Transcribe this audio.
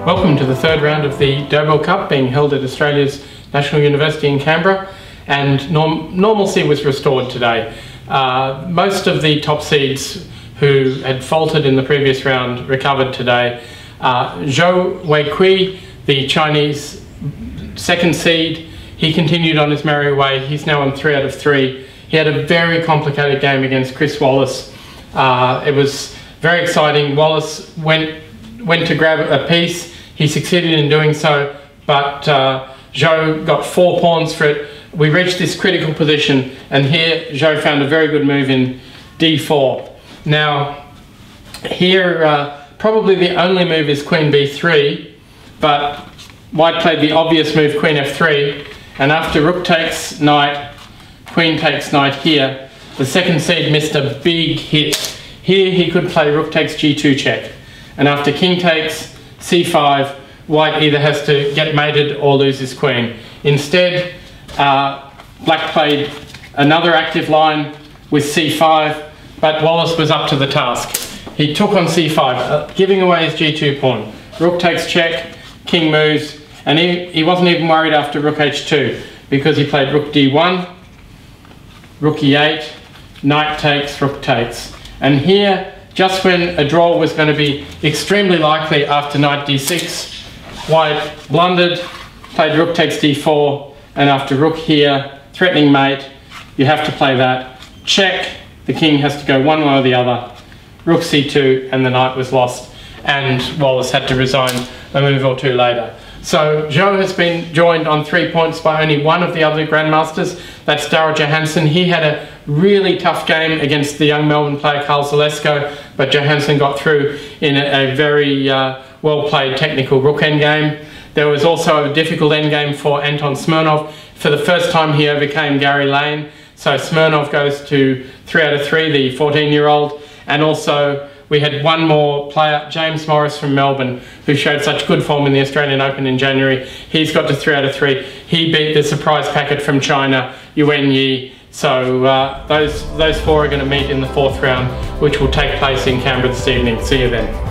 Welcome to the third round of the Doeberl Cup being held at Australia's National University in Canberra, and normalcy was restored today. Most of the top seeds who had faltered in the previous round recovered today. Zhou Weiqi, the Chinese second seed, he continued on his merry way. He's now on 3 out of 3. He had a very complicated game against Wallis. It was very exciting. Wallis went to grab a piece. He succeeded in doing so, but Zhou got 4 pawns for it. We reached this critical position, and here Zhou found a very good move in d4. Now, here probably the only move is queen b3, but white played the obvious move queen f3, and after rook takes knight, queen takes knight here, the second seed missed a big hit. Here he could play rook takes g2 check, and after king takes c5, white either has to get mated or lose his queen. Instead, black played another active line with c5, but Wallis was up to the task. He took on c5, giving away his g2 pawn. Rook takes check, king moves, and he wasn't even worried after rook h2, because he played rook d1, rook e8, knight takes, rook takes. And here, just when a draw was going to be extremely likely after knight d6, white blundered, played rook takes d4, and after rook here, threatening mate, you have to play that. Check, the king has to go one way or the other. Rook c2, and the knight was lost, and Wallis had to resign a move or two later. So Zhou has been joined on 3 points by only one of the other grandmasters. That's Doeberl Johansson. He had a really tough game against the young Melbourne player Carl Zalesko, but Johansson got through in a very well-played technical rook endgame. There was also a difficult endgame for Anton Smirnov. For the first time he overcame Gary Lane, so Smirnov goes to 3 out of 3, the 14-year-old, and also we had one more player, James Morris from Melbourne, who showed such good form in the Australian Open in January. He's got to 3 out of 3. He beat the surprise packet from China, Yuan Yi. So those 4 are going to meet in the 4th round, which will take place in Canberra this evening. See you then.